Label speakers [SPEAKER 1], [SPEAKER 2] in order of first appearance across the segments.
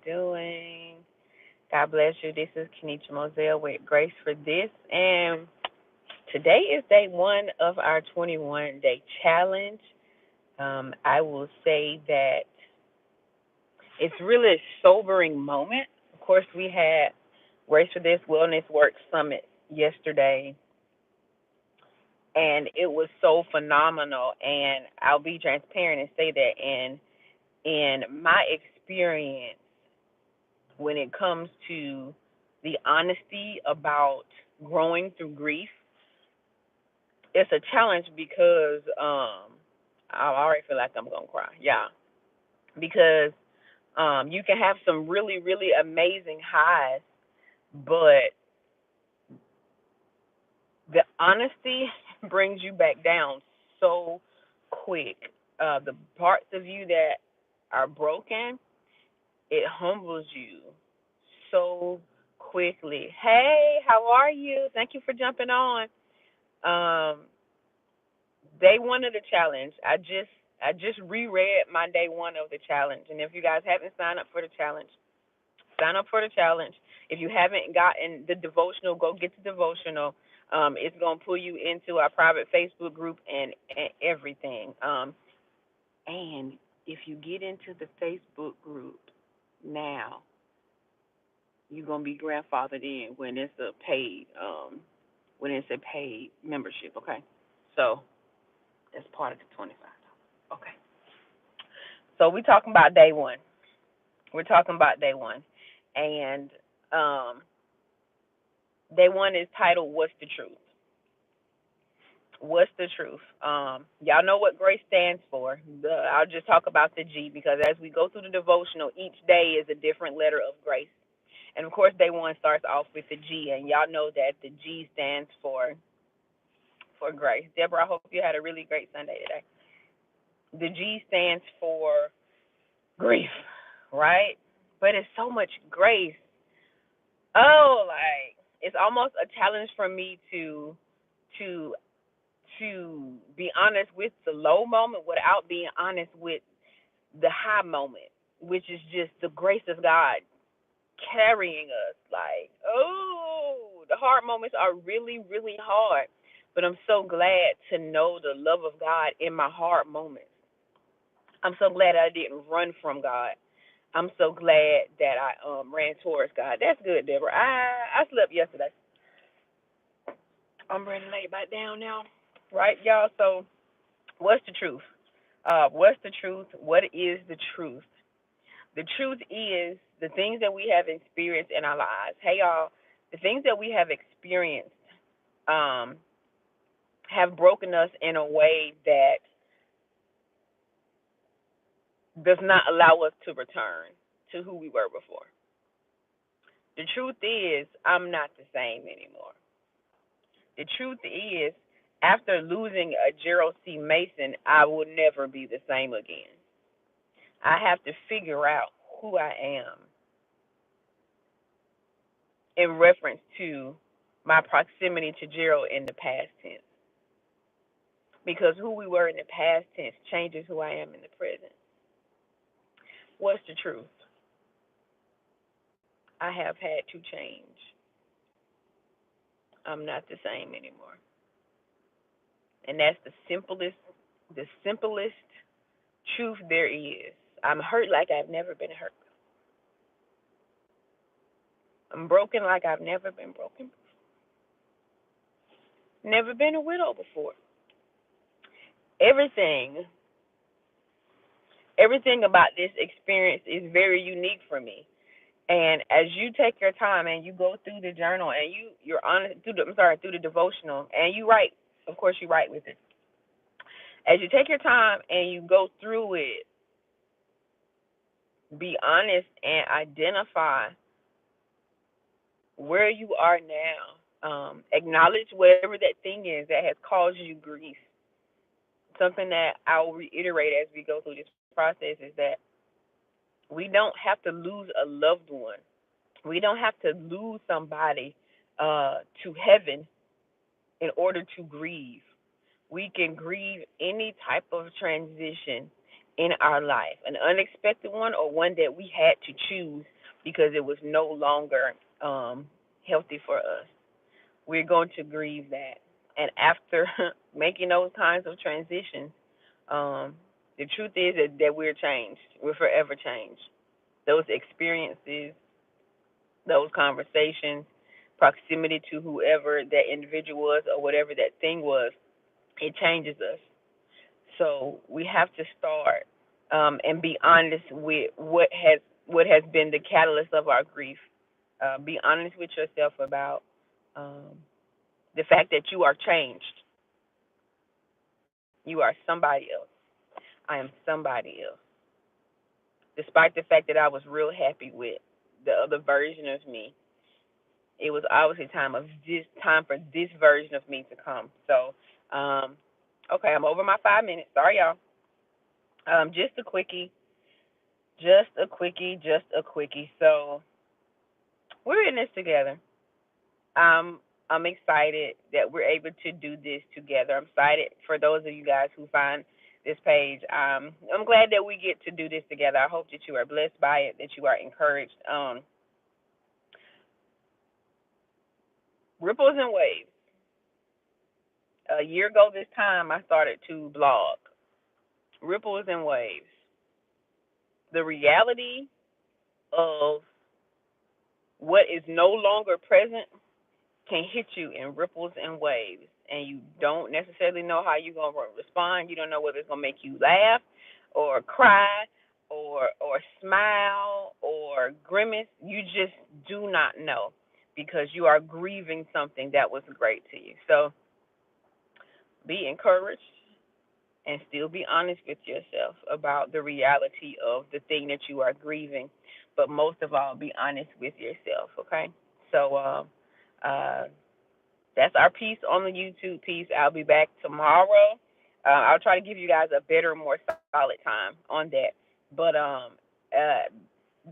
[SPEAKER 1] doing? God bless you. This is Kenitra Moselle with Grace for This. And today is day one of our 21-day challenge. I will say that it's really a sobering moment. Of course, we had Grace for This Wellness Work Summit yesterday, and it was so phenomenal. And I'll be transparent and say that in my experience, when it comes to the honesty about growing through grief, it's a challenge because I already feel like I'm gonna cry. Yeah, because you can have some really really amazing highs, but the honesty brings you back down so quick. The parts of you that are broken, it humbles you so quickly. Hey, how are you? Thank you for jumping on. Um, Day one of the challenge. I just reread my day one of the challenge, and if you guys haven't signed up for the challenge, sign up for the challenge. If you haven't gotten the devotional, go get the devotional. It's gonna pull you into our private Facebook group and everything. And if you get into the Facebook group now, you're gonna be grandfathered in when it's a paid membership. Okay, so that's part of the $25. Okay, so we're talking about day one. We're talking about day one, and um, day one is titled "What's the Truth." What's the truth? Y'all know what grace stands for. I'll just talk about the G because as we go through the devotional, each day is a different letter of grace. And of course, day one starts off with the G, and y'all know that the G stands for grace. Deborah, I hope you had a really great Sunday today. The G stands for grief, right? But it's so much grace. Oh, like it's almost a challenge for me to to be honest with the low moment without being honest with the high moment, which is just the grace of God carrying us. Like, oh, the hard moments are really, really hard. But I'm so glad to know the love of God in my hard moments. I'm so glad I didn't run from God. I'm so glad that I ran towards God. That's good, Deborah. I slept yesterday. I'm ready to lay back down now. Right, y'all? So what's the truth? What's the truth? What is the truth? The truth is the things that we have experienced in our lives. Hey, y'all, the things that we have experienced um, have broken us in a way that does not allow us to return to who we were before. The truth is, I'm not the same anymore. The truth is, after losing a Gerald C. Mason, I will never be the same again. I have to figure out who I am in reference to my proximity to Gerald in the past tense. Because who we were in the past tense changes who I am in the present. What's the truth? I have had to change. I'm not the same anymore. And that's the simplest truth there is. I'm hurt like I've never been hurt. I'm broken like I've never been broken. Never been a widow before. Everything, everything about this experience is very unique for me. And as you take your time and you go through the journal and you're honest through the devotional and you write, of course you write with it. As you take your time and you go through it, be honest and identify where you are now. Acknowledge whatever that thing is that has caused you grief. Something that I'll reiterate as we go through this process is that we don't have to lose a loved one. We don't have to lose somebody to heaven in order to grieve. We can grieve any type of transition, in our life, an unexpected one or one that we had to choose because it was no longer healthy for us. We're going to grieve that. And after making those kinds of transitions, the truth is that we're changed. We're forever changed. Those experiences, those conversations, proximity to whoever that individual was or whatever that thing was, it changes us. So we have to start and be honest with what has been the catalyst of our grief. Be honest with yourself about um, the fact that you are changed. You are somebody else. I am somebody else. Despite the fact that I was real happy with the other version of me, it was obviously time for this version of me to come. So, okay, I'm over my 5 minutes. Sorry, y'all. Just a quickie, just a quickie. So we're in this together. I'm excited that we're able to do this together. I'm excited for those of you guys who find this page. I'm glad that we get to do this together. I hope that you are blessed by it, that you are encouraged. Ripples and waves. A year ago this time, I started to blog. Ripples and waves. The reality of what is no longer present can hit you in ripples and waves, and you don't necessarily know how you're gonna respond. You don't know whether it's gonna make you laugh, or cry, or smile, or grimace. You just do not know because you are grieving something that was great to you. So be encouraged and still be honest with yourself about the reality of the thing that you are grieving. But most of all, be honest with yourself. Okay. So uh, that's our piece on the YouTube piece. I'll be back tomorrow. I'll try to give you guys a better, more solid time on that. But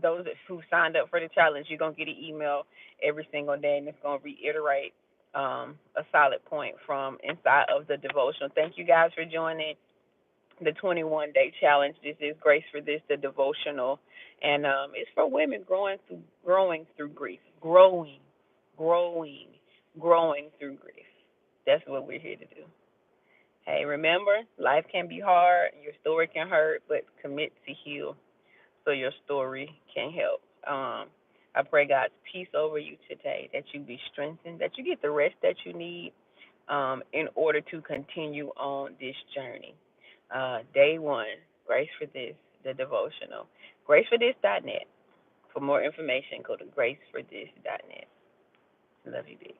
[SPEAKER 1] those who signed up for the challenge, you're gonna get an email every single day, and it's gonna reiterate a solid point from inside of the devotional. Thank you guys for joining the 21-day challenge. This is Grace for This, the devotional, and it's for women growing through grief, growing, growing through grief. That's what we're here to do. Hey, remember, life can be hard, your story can hurt, but commit to heal so your story can help. I pray God's peace over you today, that you be strengthened, that you get the rest that you need in order to continue on this journey. Day one, Grace for This, the devotional. GraceForThis.net. For more information, go to GraceForThis.net. Love you, big.